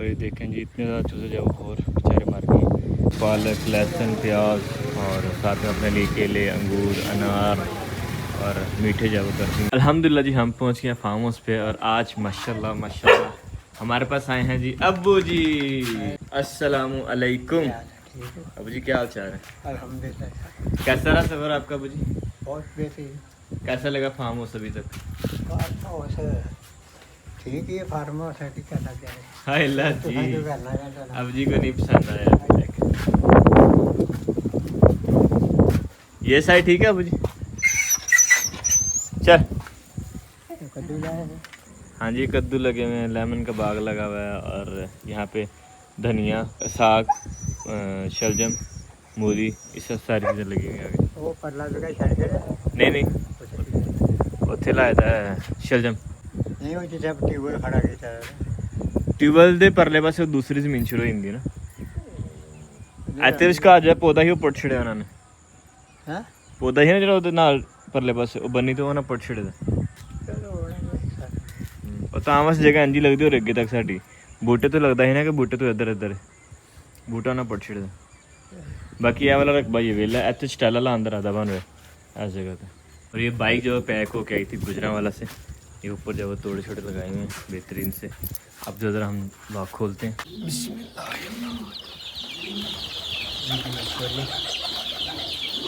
और ये देखें जी इतने ज़्यादा चूजे जो और बेचारे मर गए। पालक, लहसुन, प्याज और साथ में अपने लिए केले, अंगूर, अनार और मीठे जाव कर दी। अल्हम्दुलिल्लाह जी हम पहुंच गए फार्म हाउस पे और आज माशाल्लाह माशाल्लाह हमारे पास आए हैं जी अब्बू जी। अस्सलामु अलैकुम। अब्बू जी क्या हाल चाल है? अल्हम्दुलिल्लाह। कैसा रहा सफ़र आपका अब्बू जी? बहुत बेहतरीन। कैसा लगा फार्म हाउस अभी तक? फार्म हाउस ठीक है, फार्म हाउस है कि करना क्या है। हाय अल्लाह तो जी, जो करना है करना। अब्बू जी को नहीं पसंद आया अभी तक। ये साइड ठीक है अब्बू जी? चल। कद्दू लाए हैं। हाँ जी कद्दू लगे हुए हैं, लेमन का बाग लगा हुआ है और यहाँ पे धनिया, साग, शलजम, मूली, ये सब सारी चीज़ें लगी हुई हैं आगे। वो परला जगह छड़ के नहीं नहीं उत्थे लाए था शलजम। नहीं, वो जिसे ट्यूबवेल खड़ा किया है। ट्यूबवेल दे परले पासे दूसरी जमीन शुरू होती है ना। ਇੱਥੇ ਵਿਚਕਾਰ ਜਿਹੜਾ ਪੌਦਾ ਸੀ ਉਹ ਪੁੱਟ ਛੜਿਆ ਉਹਨਾਂ ਨੇ। ਹਾਂ ਪੌਦਾ ਸੀ ਨਾ ਜਿਹੜਾ ਉਹਦੇ ਨਾਲ ਪਰਲੇ ਪਾਸੇ ਉਹ ਬੰਨੀ ਤੋਂ ਉਹਨਾਂ ਪੁੱਟ ਛੜਿਆ। ਚਲੋ ਉਹ ਤਾਂ ਬਸ ਜਗ੍ਹਾ ਇੰਜੀ ਲੱਗਦੀ ਹੋਰ ਅੱਗੇ ਤੱਕ ਸਾਡੀ ਬੂਟੇ ਤੋਂ ਲੱਗਦਾ ਸੀ ਨਾ ਕਿ ਬੂਟੇ ਤੋਂ ਇੱਧਰ ਇੱਧਰ ਬੂਟਾ ਨਾ ਪੁੱਟ ਛੜਿਆ। बाकी ये वाला रकबा ये वेला है, ऐसे स्टाइल वाला अंदर आधा बन रहा है ऐसी जगह पे। और ये बाइक जो पैक होके आई थी गुजरांवाला से, ये ऊपर जो तोड़े छोटे लगाए हुए हैं बेहतरीन से। अब जो ज़रा हम लॉक खोलते हैं।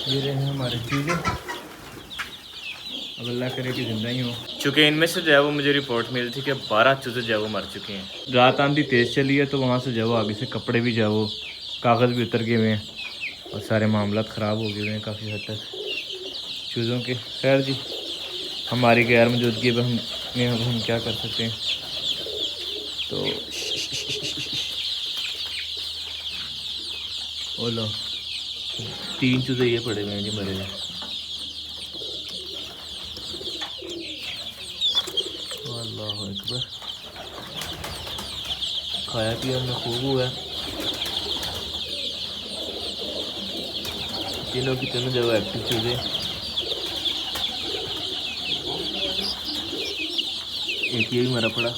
ये रहे हैं हमारे चूजे, अब अल्लाह करे कि ज़िंदा ही हो। चूँकि इनमें से जो है वो मुझे रिपोर्ट मिली थी कि 12 चूजे जो है वो मर चुके हैं। रात आंधी तेज़ चली है तो वहाँ से जो है वो आगे से कपड़े भी जो है वो कागज़ भी उतर गए हुए हैं और सारे मामला ख़राब हो गए हुए हैं काफ़ी हद तक चूज़ों के। खैर जी हमारी गैर मौजूदगी अब हम क्या कर सकते हैं। तो ओ लो 3 चूज़े ये पड़े हुए हैं जी मरे हुए। अल्लाह अकबर, खाया पिया हमने खूब हुआ है। तीनों की तीनों जगह एक्टिव चूज़े, एक ये भी मरा पड़ा।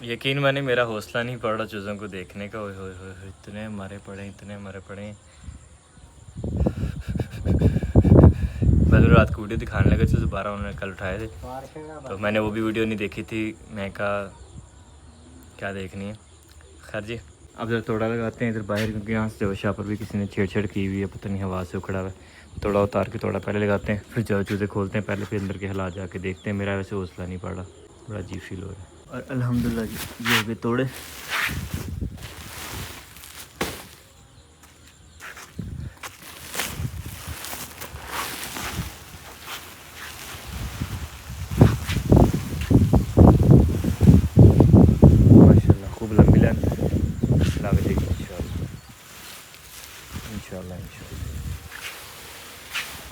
यकीन माने मेरा हौसला नहीं पड़ रहा चूज़ों को देखने का। ओए होए होए इतने मरे पड़े, इतने मरे पड़े। मैं तो रात को वीडियो दिखाने लगा तो दोबारा उन्होंने कल उठाए थे तो मैंने वो भी वीडियो नहीं देखी थी। मैं कहा क्या देखनी है। खैर जी अब जब तोड़ा लगाते हैं इधर बाहर, क्योंकि यहाँ से जो पर भी किसी ने छेड़छाड़ की हुई है, पता नहीं हवा से उखड़ा हुआ है। तोड़ा उतार के तोड़ा पहले लगाते हैं, फिर जो चूज़े खोलते हैं पहले, फिर अंदर के हालात जाके देखते हैं। मेरा वैसे हौसला नहीं पड़ रहा, बड़ा अजीब फील हो रहा है। और अल्हम्दुलिल्लाह जी ये भी तोड़े।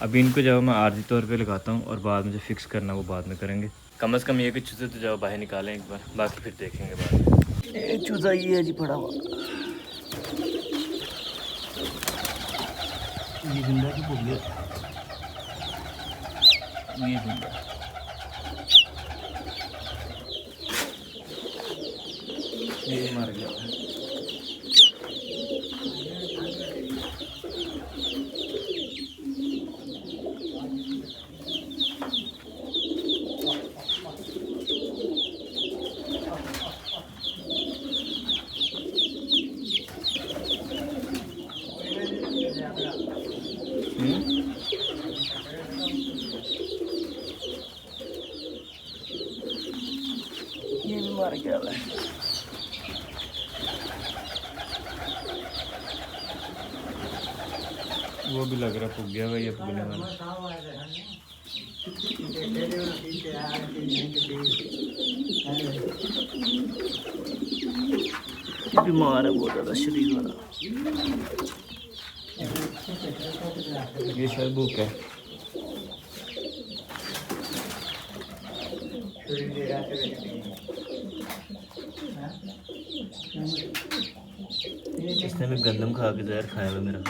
अभी इनको जब मैं आर्जी तौर पे लगाता हूँ और बाद में जो फिक्स करना वो बाद में करेंगे। कम से कम ये कि चूज़े तो जब बाहर निकालें एक बार, बाकी फिर देखेंगे बाद में। ये चूज़ा ये है जी पड़ा हुआ, ये जिंदा की भूल गया, ये जिंदा ये मर गया। ये भी मर गया है। वो भी लग रहा पुग गया भाई, ये पुगने वाला। बीमार है बहुत ज़्यादा शरीर वाला, ये शायद भूख है। इसने भी गंदम खा के जहर खाया हुआ मेरा।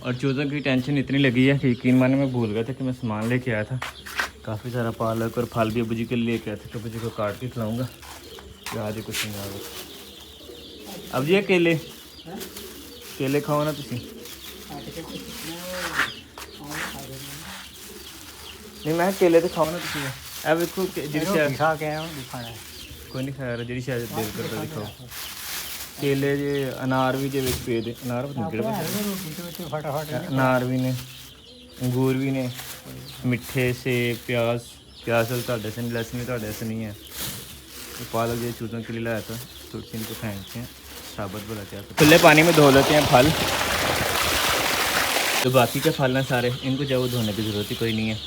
और चूज़ों की टेंशन इतनी लगी है कि यकीन माने मैं भूल गया था कि मैं सामान लेके आया था। काफ़ी सारा पालक और फल भी अबू जी के लिए लेके आया था, तो अबू जी को काट के खिलाऊँगा। आज ही कुछ नहीं आ। अब जी केले केले खाओ ना तुम। नहीं मैं केले तो खाओ ना तुम। ए वेखो जी खा के आया दिखाना कोई नहीं खाया जी शायद दिल करता दिखाओ। केले जे अनार भी जे विच पे दे अनार फटाफट अनार भी ने अंगूर भी ने मिठे सेब प्याज प्याज ਤੁਹਾਡੇ से लहसुन भी ਤੁਹਾਡੇ से नहीं है। तो पालक जो चूज़ों के लिए लाया था थोड़ी सी इनको फेंकते हैं साबुत भला क्या खुले पानी में धो लेते हैं फल। तो बाकी के फल हैं सारे इनको जब धोने की ज़रूरत ही कोई नहीं है।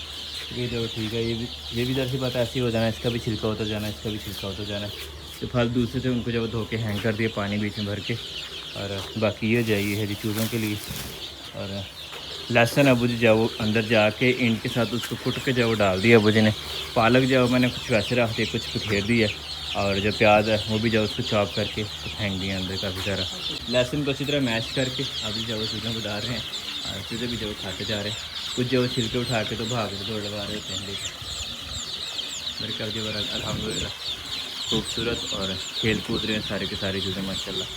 ये जो ठीक है ये भी दरअसल बात ऐसी हो जाना है, इसका भी छिलका होता जाना है, इसका भी छिलका होता जाना है। तो फल दूसरे थे उनको जब धो के हैंग कर दिए पानी बीच में भर के। और बाकी ये जाइए है जी चूज़ों के लिए। और लहसुन अबू जी जाओ अंदर जाके इनके साथ उसको कुट के जाओ डाल दिया अबू जी ने। पालक जाओ मैंने कुछ वैसे रख दिया कुछ फेर दिया। और जो प्याज है वो भी जाओ उसको चॉप करके फेंक दिया अंदर काफ़ी सारा। लहसुन को अच्छी तरह मैश करके अभी जाओ चूज़ों को डाल रहे हैं और चूज़े भी जाओ खाते जा रहे हैं। कुछ जो छिलके उठा के तो भाग के दौड़ लगा रहे होते हैं। मेरे कर जो अल्हम्दुलिल्लाह खूबसूरत और खेल कूद रहे हैं सारे के सारे चूज़ें माशाल्लाह।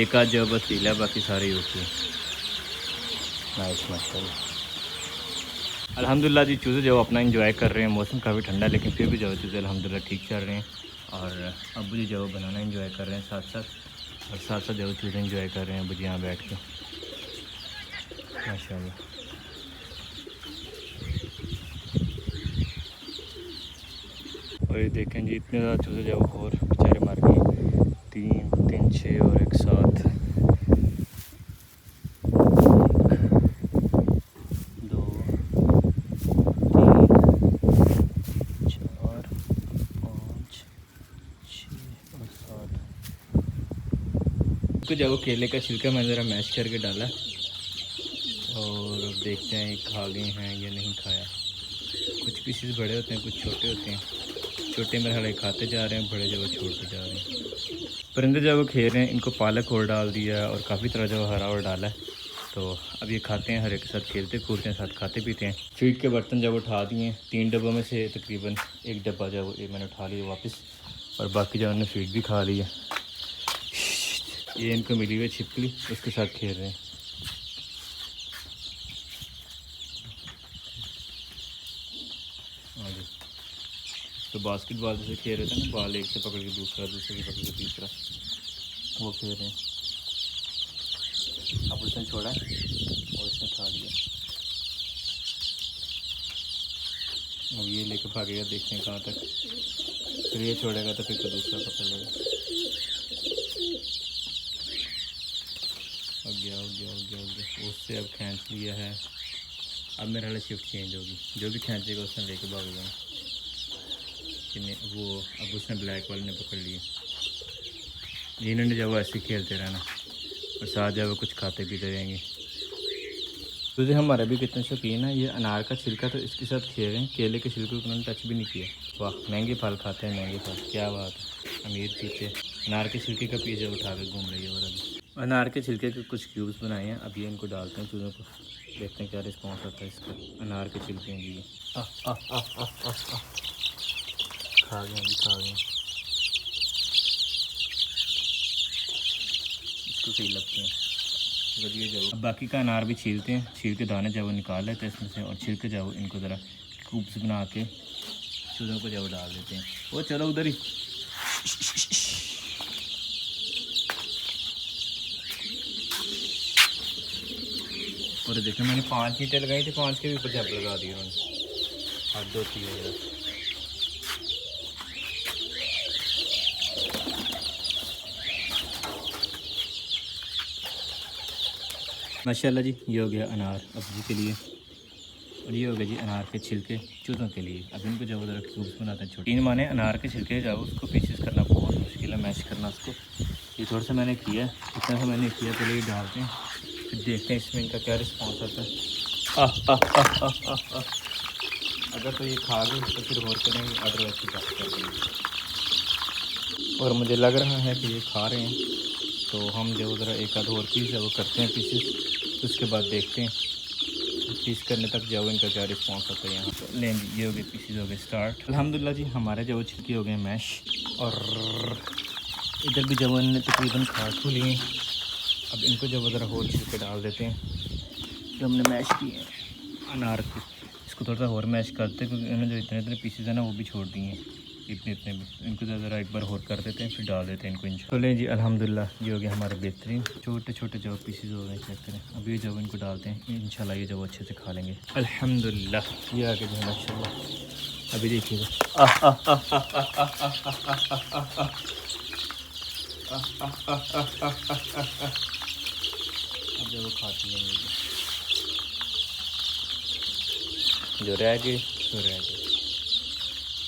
एक आध जो बस पीला बाकी सारे ही होते हैं। नाइस माशाल्लाह अल्हम्दुलिल्लाह जी। चूज़े जो अपना एंजॉय कर रहे हैं। मौसम काफ़ी ठंडा है लेकिन फिर भी जो चूज़े अल्हम्दुलिल्लाह ठीक चल रहे हैं। और अबू जी जो बनाना एंजॉय कर रहे हैं साथ साथ और साथ साथ जो चूज़ें एंजॉय कर रहे हैं अबू जी यहाँ बैठ के माशाल्लाह। और ये देखें जी इतने ज़्यादा चूज़े जब और बेचारे मर गए 3 6 और एक साथ 2 3 4 5 6 और 7 तो जब केले का छिलका मैंने ज़रा मैश करके डाला और अब देखते हैं खा गए हैं या नहीं खाया। कुछ पीसेस बड़े होते हैं कुछ छोटे होते हैं। छोटे मेरे हले खाते जा रहे हैं बड़े जो छोड़ते जा रहे हैं। परिंदे जब वो खेल रहे हैं इनको पालक और डाल दिया और काफ़ी तरह जो हरा और डाला है। तो अब ये खाते हैं हर एक के साथ खेलते कूदते हैं साथ खाते पीते हैं। फीड के बर्तन जब उठा दिए हैं 3 डब्बों में से तकरीबन 1 डब्बा जब ये मैंने उठा लिया वापस और बाकी जो उन्होंने फीड भी खा लिया। ये इनको मिली हुई छिपकली उसके साथ खेल रहे हैं। तो बास्केटबॉल जैसे खेल रहे थे ना बॉल एक से पकड़ के दूसरा दूसरे से पकड़ के तीसरा वो खेल रहे हैं। अब उसने छोड़ा और उसने खा लिया। अब ये लेकर भागेगा देखते हैं कहाँ तक। फिर ये छोड़ेगा तो फिर तो दूसरा पकड़ लेगा। अब गया उससे अब खींच लिया है। अब मेरा वाला शिफ्ट चेंज होगी जो भी खींचेगा उसने लेकर भागेगा। वो अब उसने ब्लैक वाले ने पकड़ लिया। इन्होंने जब वो ऐसे खेलते रहना और साथ जब वो कुछ खाते पीते रहेंगे। तो हमारा भी कितने शौकीन है। ये अनार का छिलका तो इसके साथ खेल रहे हैं। केले के छिलके को उन्होंने टच भी नहीं किया। वाह महंगे फल खाते हैं महंगे फल क्या बात है। अमीर पीछे अनार के छिलके का पीछे उठा कर घूम रही है। और अभी अनार के छिलके के कुछ क्यूब्स बनाए हैं। अब ये इनको डालते हैं चूज़ों को देखते हैं क्या रिस्पॉन्स आता है इसका। अनार के छिलके हैं जी खा गए इसको सही लगते हैं वधिया जाओ। अब बाकी का अनार भी छीलते हैं। छील के दाने जब वो निकाल लेते हैं इसमें से और छिल के जाओ इनको ज़रा क्यूब्स बना के चूज़ों को जब डाल देते हैं। वो चलो उधर ही और देखो मैंने 5 ईंटें लगाई थी 5 के भी ऊपर जब लगा दिए उन्होंने। हद होती है माशाल्लाह जी। ये हो गया अनार अबू जी के लिए और ये हो गया जी अनार के छिलके चूज़ों के लिए। अब इनको जब ज़रा क्यूब्स बनाते हैं छोटी। 3 माने अनार के छिलके जाओ उसको पीसेस करना बहुत मुश्किल है मैश करना उसको। ये थोड़ा सा मैंने किया इतना सा मैंने किया। पहले ये डालते हैं फिर देखते हैं इसमें इनका क्या रिस्पॉन्स आता है। अगर तो ये खा गए तो फिर और करेंगे अदरवाइज की बात कर देंगे। और मुझे लग रहा है कि ये खा रहे हैं तो हम जो ज़रा एक आध और पीस है वो करते हैं पीसेस तो उसके बाद देखते हैं पीस करने तक जो इनका क्या रिस्पॉन्स होता है यहाँ तो लें जी। ये हो गए पीसीज हो गए स्टार्ट। अल्हम्दुलिल्लाह जी हमारे जो छिलके हो गए मैश, और इधर भी जब इन्होंने तकरीबन काट लिए। अब इनको जब ज़रा होल छिलके डाल देते हैं जो हमने मैश किए हैं अनार की। इसको थोड़ा सा और मैश करते हैं क्योंकि इन्होंने जो इतने इतने पीसीज हैं ना वो भी छोड़ दिए हैं, इतने इतने भी। इनको ज़रा एक बार और कर देते हैं फिर डाल देते हैं इनको इंशाल्लाह। तो लें जी अल्हम्दुलिल्लाह ये हो गया हमारे बेहतरीन छोटे छोटे जो पीसीज हो गए। चेक करें अभी जब इनको डालते हैं इंशाल्लाह ये जब अच्छे से खा लेंगे अल्हम्दुलिल्लाह। ये आगे जो है माशाल्लाह अभी देखिएगा अब जब वो खाती लेंगे जो रह गए तो रह गए,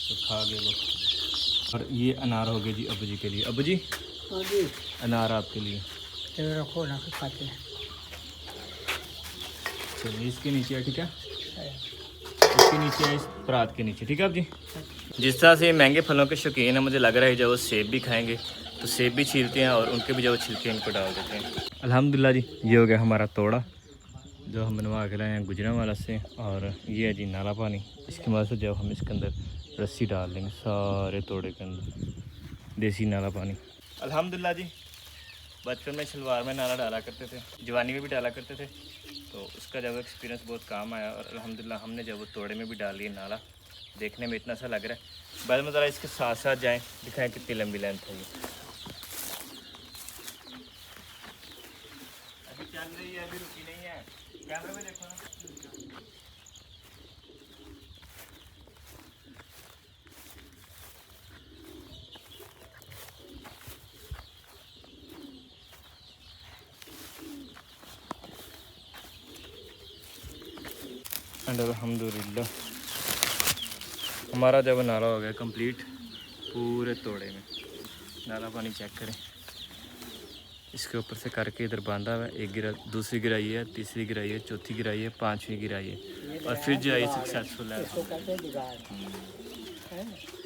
तो खा गए वो खा गए। और ये अनार हो गए जी अबू जी के लिए। अबू जी हाँ जी, अनार आपके लिए। तो रखो ना खाते हैं। चलिए इसके नीचे है, ठीक है, इसके नीचे है, इस परात के नीचे, ठीक है आप जी। जिस तरह से महंगे फलों के शौकीन है, मुझे लग रहा है जब वो सेब भी खाएंगे तो सेब भी छीलते हैं और उनके भी जो छिलके इनको डाल देते हैं। अल्हम्दुलिल्लाह जी ये हो गया हमारा तोड़ा जो हम बनवा के लाए हैं गुजरांवाला से। और ये है जी नाला पानी। इसकी मदद से जब हम इसके अंदर रस्सी डाल देंगे सारे तोड़े के अंदर देसी नाला पानी। अल्हम्दुलिल्लाह जी बचपन में शलवार में नाला डाला करते थे, जवानी में भी डाला करते थे, तो उसका जब एक्सपीरियंस बहुत काम आया। और अल्हम्दुलिल्लाह हमने जब वो तोड़े में भी डाल लिए नाला, देखने में इतना सा लग रहा है। बाद में ज़रा इसके साथ साथ जाएँ, दिखाएँ कितनी लंबी लेंथ है ये। अभी चल रही है, अभी रुकी नहीं है। कैमरे में देखो ना। अल्हम्दुलिल्लाह हमारा जब नाला हो गया कंप्लीट पूरे तोड़े में। नाला पानी चेक करें, इसके ऊपर से करके इधर बांधा हुआ है। एक गिरा, दूसरी गिराई है, तीसरी गिराई है, चौथी गिराई है, पांचवी गिराई है और फिर जो है सक्सेसफुल है।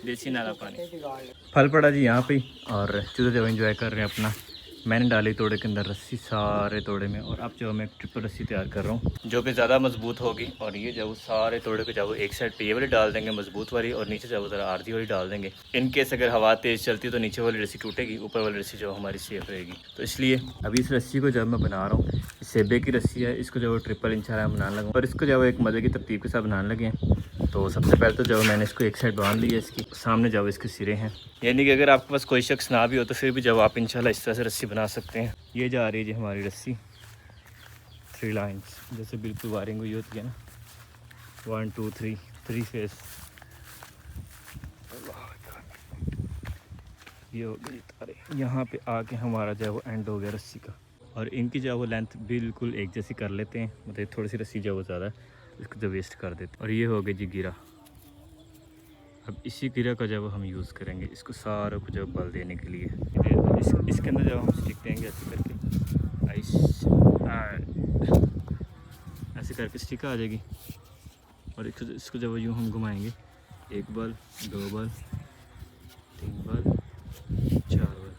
देसी नाला पानी। फल पड़ा जी यहाँ पे और चूजे जब एंजॉय कर रहे हैं अपना। मैंने डाली तोड़े के अंदर रस्सी सारे तोड़े में, और अब जो मैं एक ट्रिपल रस्सी तैयार कर रहा हूँ जो कि ज़्यादा मजबूत होगी। और ये जब सारे तोड़े को जब एक साइड पे ये वाली डाल देंगे मजबूत वाली, और नीचे जब ज़रा आर्धी वाली डाल देंगे। इनकेस अगर हवा तेज़ चलती तो नीचे वाली रस्सी टूटेगी, ऊपर वाली रस्सी जो हमारी सेफ रहेगी। तो इसलिए अभी इस रस्सी को जब मैं बना रहा हूँ, सेबे की रस्सी है, इसको जब ट्रिपल इंशाल्लाह बनाने लगा। और इसको जब एक मज़े की तरतीब के साथ बनाने लगे तो सबसे पहले तो जब मैंने इसको एक साइड बांध लिया, इसकी सामने जब इसके सिरे हैं, यानी कि अगर आपके पास कोई शख्स ना भी हो तो फिर भी जब आप इंशाल्लाह इस तरह से रस्सी बना सकते हैं। ये जा रही है जी हमारी रस्सी 3 लाइन्स, जैसे बिल्कुल वायरिंग हुई होती है ना, 1 2 3 फेस। ये हो गई तारे, यहाँ पे आके हमारा जो है वो एंड हो गया रस्सी का। और इनकी जो है वो लेंथ बिल्कुल एक जैसी कर लेते हैं, मतलब थोड़ी सी रस्सी जो वो ज़्यादा है इसको जो वेस्ट कर देते हैं। और ये हो गई जी गिरा। अब इसी गिरा का जब हम यूज़ करेंगे इसको सारों को जब बल देने के लिए, इसके अंदर जब हम स्टिक देंगे ऐसे करके, ऐसे करके स्टिक आ जाएगी। और इसको जब यूँ हम घुमाएंगे, 1 बल 2 बल 3 बल 4 बल,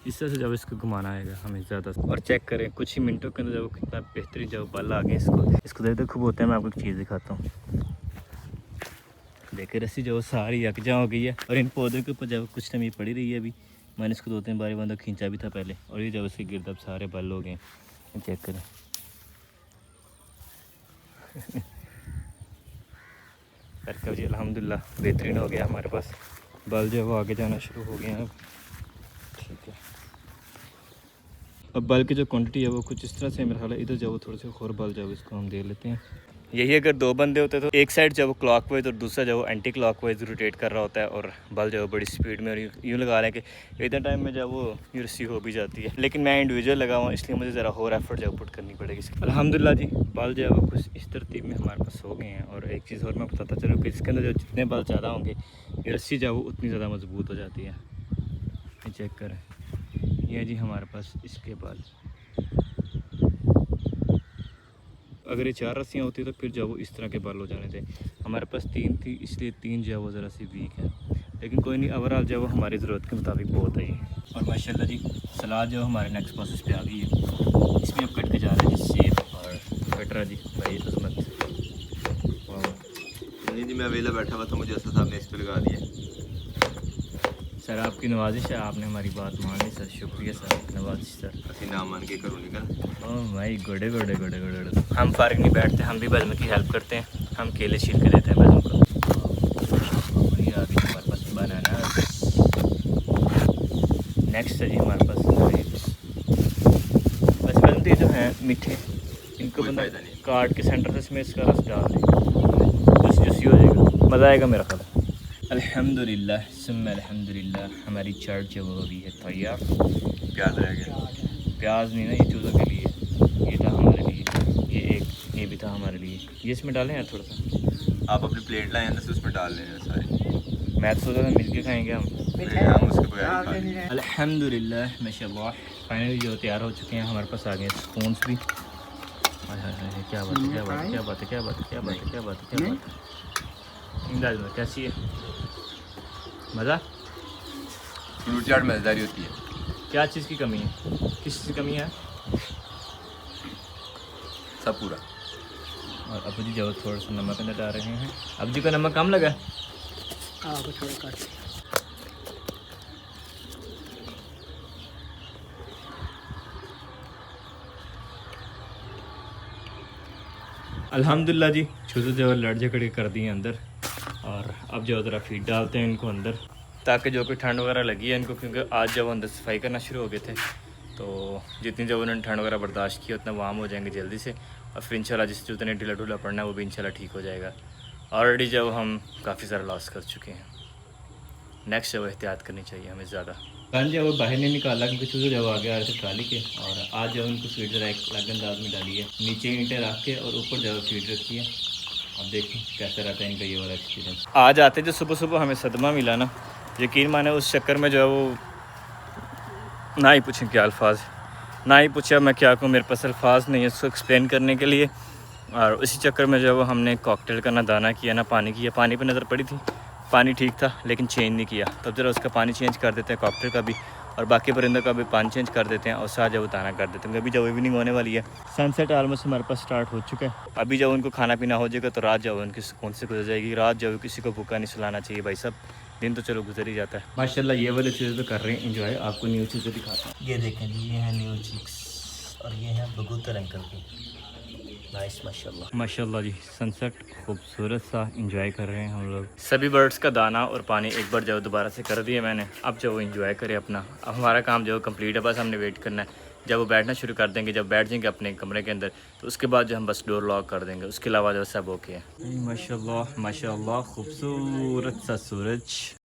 इस तरह से जब इसको घुमाना आएगा हमें ज़्यादा। और चेक करें कुछ ही मिनटों के अंदर जब कितना बेहतरीन जब बल आ गए इसको देख खूब होता है। मैं आपको एक चीज़ दिखाता हूँ, देखिए रस्सी जो सारी यकजा हो गई है। और इन पौधों के ऊपर जब कुछ टाइम ये पड़ी रही है, अभी मैंने इसको 2-3 बार बंदा खींचा भी था पहले, और ये जब इसके गिरद सारे बल हो गए। चेक करें करके जी अल्हम्दुलिल्लाह बेहतरीन हो गया हमारे पास। बल जो है वो आगे जाना शुरू हो गए हैं अब, ठीक है। अब बल की जो क्वांटिटी है वो कुछ इस तरह से मेरा ख्याल है, इधर जब थोड़े से और बल जब इसको हम दे लेते हैं। यही अगर 2 बंदे होते तो एक साइड जब क्लॉकवाइज और दूसरा जब एंटी क्लॉकवाइज रोटेट कर रहा होता है, और बल जो बड़ी स्पीड में, और यूँ लगा रहे हैं कि इतने टाइम में जब वो ये रस्सी हो भी जाती है। लेकिन मैं इंडिविजुअल लगा हुआ, इसलिए मुझे ज़रा और एफर्ट जब पुट करनी पड़ेगी। अल्हम्दुलिल्लाह जी बल जो है वो कुछ इस तरतीब में हमारे पास हो गए हैं। और एक चीज़ और मैं बताता चलूँ कि इसके अंदर जो जितने बल ज़्यादा होंगे ये रस्सी जो वो उतनी ज़्यादा मजबूत हो जाती है। ये चेक करें, ये जी हमारे पास इसके बल। अगर ये 4 रस्सियाँ होती तो फिर जो वो इस तरह के बल हो जाने थे। हमारे पास 3 थी, इसलिए 3 जो है वो ज़रा सी वीक है, लेकिन कोई नहीं, ओवरऑल जो है वो हमारी ज़रूरत के मुताबिक बहुत है ये। और माशाल्लाह जी सलाद जो हमारे नेक्स्ट प्रोसेस पे आ गई है, इसमें अब कट के जा रहे हैं सेब कटर जी भाई अजमत। नहीं जी, मैं अवेला बैठा हुआ था, मुझे असद साहब ने इस पर लगा दिया। सर आपकी नवाजिश है, आपने हमारी बात मान ली सर, शुक्रिया सर, नवाजिश सर। असि नाम मान के करूँ निकल। ओह भाई गुडे गुडे गुडे गुडे गुडे। हम फारिग नहीं बैठते, हम भी बज़म की हेल्प करते हैं, हम केले छील के देते हैं बज़म को। ये आ गई हमारे पास बनाना। नेक्स्ट है जी हमारे पास ग्रेप्स। वैसे बज़म ये जो हैं मीठे, इनको कोई बंदा फ़ायदा नहीं। काट के सेंटर से इसमें इसका रस डाल दे, जूसी जूसी हो जाएगा, मज़ा आएगा मेरा ख्याल है। अल्हम्दुलिल्लाह सुम्मा अल्हम्दुलिल्लाह, हमारी चाट जो वो भी है तैयार। प्याज रह गया। प्याज नहीं ना, ये चूज़ों के लिए, ये था हमारे लिए, ये भी था हमारे लिए। ये इसमें डालें यार थोड़ा सा। आप अपनी प्लेट लाए अंदर से उसमें डाल लें सारे। मैं तो सोचा था मिल के खाएँगे हम। हम उसके बगैर ही खा लेंगे। अल्हम्दुलिल्लाह माशाल्लाह फाइनली जो तैयार हो चुके हैं, हमारे पास आ गए स्पून्स भी। हाय हाय हाय, क्या बात है, क्या बात है, क्या बात है, क्या बात है, क्या बात है, क्या बात है, क्या बात है। इमदाद में कैसी है, मज़ा? फ्रूट चाट मज़ेदारी होती है। क्या चीज़ की कमी है, किस चीज़ की कमी है? सब पूरा। और अबू जी जो थोड़ा सा नमक अंदर डाल रहे हैं। अबू जी को नमक कम लगा? थोड़ा कट। अल्हम्दुलिल्लाह जी, चूज़े जो लड़ झगड़ कर दिए अंदर, और अब जो ज़रा फीड डालते हैं इनको अंदर, ताकि जो कोई ठंड वगैरह लगी है इनको, क्योंकि आज जब अंदर सफाई करना शुरू हो गए थे तो जितनी जब उन्होंने ठंड वगैरह बर्दाश्त की उतना वार्म हो जाएंगे जल्दी से, और फिर इंशाल्लाह जिस जितने ढीला ढूला पड़ना है वो भी इंशाल्लाह ठीक हो जाएगा। ऑलरेडी जब हम काफ़ी सारा लॉस कर चुके हैं, नेक्स्ट जब एहतियात करनी चाहिए हमें ज़्यादा। कल जब वो बाहर नहीं निकाला क्योंकि चूज़े जब आगे आ रहे थे ट्राली के, और आज जब उनको फीड ज़रा एक अलग अंदाज में डाली है, नीचे ईंटें रख के और ऊपर जब फीड रखी है। अब देखें कैसा रहता है इनका ये वाला एक्सपीरियंस। आज आते जो सुबह सुबह हमें सदमा मिला ना, यकीन माने उस चक्कर में जो है वो ना ही पूछें क्या अल्फाज, ना ही पूछा मैं क्या कहूँ, मेरे पास अल्फाज नहीं है उसको एक्सप्लेन करने के लिए। और उसी चक्कर में जो है वो हमने कॉकटेल का ना दाना किया ना पानी किया। पानी पे नज़र पड़ी थी, पानी ठीक था लेकिन चेंज नहीं किया, तब जरा उसका पानी चेंज कर देते हैं कॉकटेल का भी, और बाकी परिंदों का भी पानी चेंज कर देते हैं, और साथ जब दाना कर देते हैं। अभी जब इवनिंग होने वाली है, सनसेट ऑलमोस्ट हमारे पास स्टार्ट हो चुका है। अभी जब उनको खाना पीना हो जाएगा तो रात जब उनकी सुकून से गुजर जाएगी। रात जब किसी को भूखा नहीं सुलाना चाहिए भाई सब, दिन तो चलो गुजर ही जाता है। माशाल्लाह ये वाली चीज़ें तो कर रहे हैं इंजॉय। आपको न्यू चीज़ें दिखाता हूँ, ये देखें ये है न्यू चिक्स, और ये है बगूतर अंकल की। नाइस माशाल्लाह माशाल्लाह जी, सनसेट खूबसूरत सा एंजॉय कर रहे हैं हम लोग। सभी बर्ड्स का दाना और पानी एक बार जो दोबारा से कर दिया मैंने, अब जो वो एंजॉय करें अपना। अब हमारा काम जो कंप्लीट है, बस हमने वेट करना है जब वो बैठना शुरू कर देंगे। जब बैठ जाएंगे अपने कमरे के अंदर तो उसके बाद जो हम बस डोर लॉक कर देंगे, उसके अलावा जो सब ओके है। माशाल्लाह माशाल्लाह खूबसूरत सा सूरज।